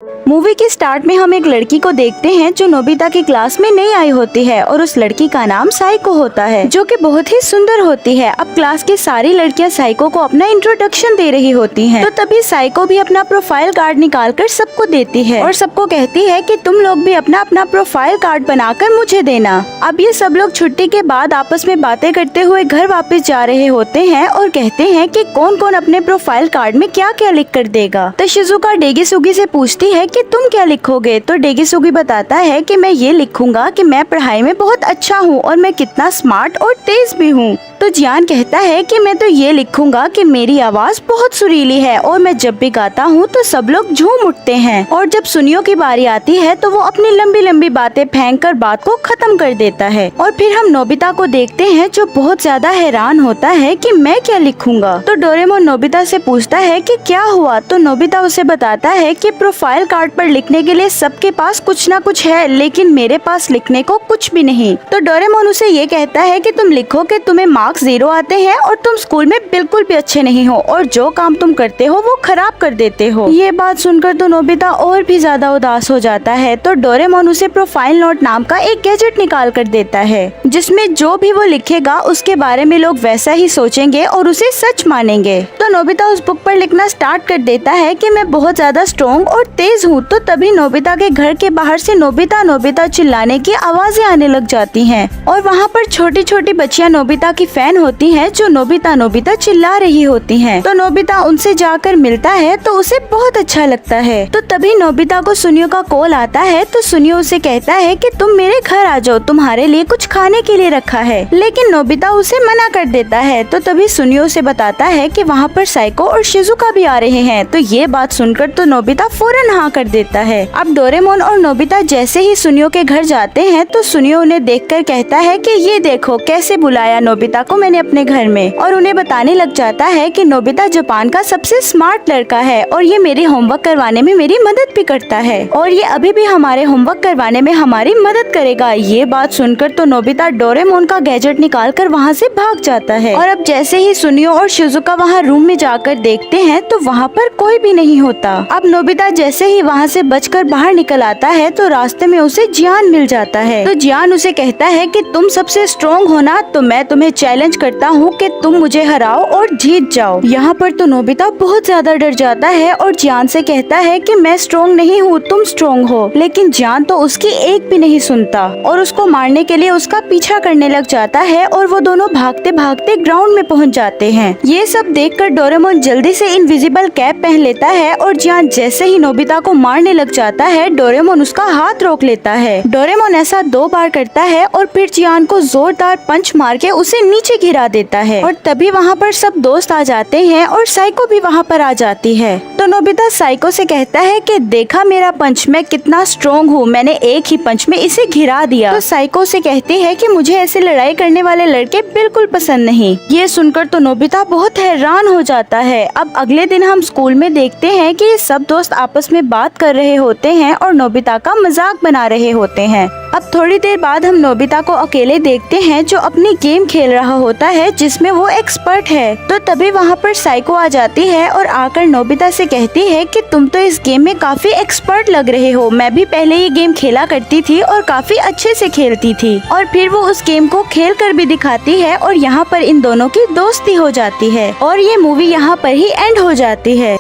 Movie के start में हम एक लड़की को देखते हैं जो नोबिता की क्लास में नई आई होती है और उस लड़की का नाम साइको होता है जो कि बहुत ही सुंदर होती है। अब क्लास की सारी लड़कियां साइको को अपना इंट्रोडक्शन दे रही होती हैं। तो तभी साइको भी अपना प्रोफाइल कार्ड निकालकर सबको देती है और सबको कहती है कि तुम लोग भी अपना अपना प्रोफाइल कार्ड बनाकर मुझे देना। अब ये सब लोग छुट्टी के बाद आपस में बातें करते हुए घर वापस जा रहे होते हैं और कहते हैं कि कौन कौन अपने प्रोफाइल कार्ड में क्या क्या लिख कर देगा। तो शिजुका डेगीसुगी से पूछती है कि तुम क्या लिखोगे। तो डेगीसुगी बताता है कि मैं ये लिखूंगा कि मैं पढ़ाई में बहुत अच्छा हूँ और मैं कितना स्मार्ट और तेज भी हूँ। तो जियान कहता है कि मैं तो ये लिखूंगा कि मेरी आवाज बहुत सुरीली है और मैं जब भी गाता हूँ तो सब लोग झूम उठते हैं। और जब सुनियो की बारी आती है तो वो अपनी लंबी लंबी बातें फेंक कर बात को खत्म कर देता है। और फिर हम नोबिता को देखते हैं जो बहुत ज्यादा हैरान होता है कि मैं क्या लिखूंगा। तो डोरेमोन नोबिता से पूछता है कि क्या हुआ। तो नोबिता उसे बताता है कि प्रोफाइल कार्ड पर लिखने के लिए सबके पास कुछ न कुछ है लेकिन मेरे पास लिखने को कुछ भी नहीं। तो डोरेमोन उसे ये कहता है कि तुम लिखो कि तुम्हें मार्क्स 0 आते हैं और तुम स्कूल में बिल्कुल भी अच्छे नहीं हो और जो काम तुम करते हो वो खराब कर देते हो। ये बात सुनकर तो नोबिता और भी ज्यादा उदास हो जाता है। तो डोरेमोन उसे प्रोफाइल नोट नाम का एक गैजेट निकाल कर देता है जिसमें जो भी वो लिखेगा उसके बारे में लोग वैसा ही सोचेंगे और उसे सच मानेंगे। तो नोबिता उस बुक पर लिखना स्टार्ट कर देता है कि मैं बहुत ज्यादा स्ट्रॉन्ग और तेज हूँ। तो तभी नोबिता के घर के बाहर से नोबिता नोबिता चिल्लाने की आवाजें आने लग जाती हैं और वहाँ पर छोटी छोटी बच्चियाँ नोबिता की फैन होती हैं जो नोबिता नोबिता चिल्ला रही होती हैं। तो नोबिता उनसे जाकर मिलता है तो उसे बहुत अच्छा लगता है। तो तभी नोबिता को सुनियो का कॉल आता है। तो सुनियो उसे कहता है कि तुम मेरे घर आ जाओ, तुम्हारे लिए कुछ खाने के लिए रखा है। लेकिन नोबिता उसे मना कर देता है। तो तभी सुनियो उसे बताता है कि वहाँ पर साइको और शिजुका भी आ रहे हैं। तो ये बात सुनकर तो नोबिता फौरन हाँ कर देता है। अब डोरेमोन और नोबिता जैसे ही सुनियो के घर जाते हैं तो सुनियो उन्हें देखकर कहता है कि ये देखो कैसे बुलाया नोबिता को मैंने अपने घर में। और उन्हें बताने लग जाता है कि नोबिता जापान का सबसे स्मार्ट लड़का है और ये मेरी होमवर्क करवाने में मेरी मदद भी करता है और ये अभी भी हमारे होमवर्क करवाने में हमारी मदद करेगा। ये बात सुनकर तो नोबिता डोरेमोन का गैजेट निकाल कर वहाँ से भाग जाता है। और अब जैसे ही सुनियो और शिजुका वहाँ रूम में जाकर देखते हैं तो वहाँ पर कोई भी नहीं होता। अब नोबिता जैसे ही वहाँ से बचकर बाहर निकल आता है तो रास्ते में उसे जियान मिल जाता है। तो जियान उसे कहता है कि तुम सबसे स्ट्रॉन्ग हो ना, तो मैं तुम्हें चैलेंज करता हूँ कि तुम मुझे हराओ और जीत जाओ। यहाँ पर तो नोबिता बहुत ज्यादा डर जाता है और जियान से कहता है कि मैं स्ट्रॉन्ग नहीं हूँ, तुम स्ट्रॉन्ग हो। लेकिन जियान तो उसकी एक भी नहीं सुनता और उसको मारने के लिए उसका पीछा करने लग जाता है और वो दोनों भागते भागते ग्राउंड में पहुँच जाते हैं। ये सब देखकर डोरेमोन जल्दी से इनविजिबल कैप पहन लेता है और जियान जैसे ही नोबिता को मारने लग जाता है डोरेमोन उसका हाथ रोक लेता है। डोरेमोन ऐसा 2 बार करता है और फिर जियान को जोरदार पंच मार के उसे नीचे गिरा देता है। और तभी वहाँ पर सब दोस्त आ जाते हैं और साइको भी वहाँ पर आ जाती है। तो नोबिता साइको से कहता है कि देखा मेरा पंच, मैं कितना स्ट्रॉन्ग हूँ, मैंने एक ही पंच में इसे घिरा दिया। तो साइको से कहती है कि मुझे ऐसे लड़ाई करने वाले लड़के बिल्कुल पसंद नहीं। ये सुनकर तो नोबिता बहुत हैरान हो जाता है। अब अगले दिन हम स्कूल में देखते हैं कि सब दोस्त आपस में बात कर रहे होते हैं और नोबिता का मजाक बना रहे होते हैं। अब थोड़ी देर बाद हम नोबिता को अकेले देखते हैं जो अपनी गेम खेल रहा होता है जिसमें वो एक्सपर्ट है। तो तभी वहाँ पर साइको आ जाती है और आकर नोबिता से कहती है कि तुम तो इस गेम में काफी एक्सपर्ट लग रहे हो, मैं भी पहले ये गेम खेला करती थी और काफी अच्छे से खेलती थी। और फिर वो उस गेम को खेल कर भी दिखाती है और यहाँ पर इन दोनों की दोस्ती हो जाती है और ये मूवी यहाँ पर ही एंड हो जाती है।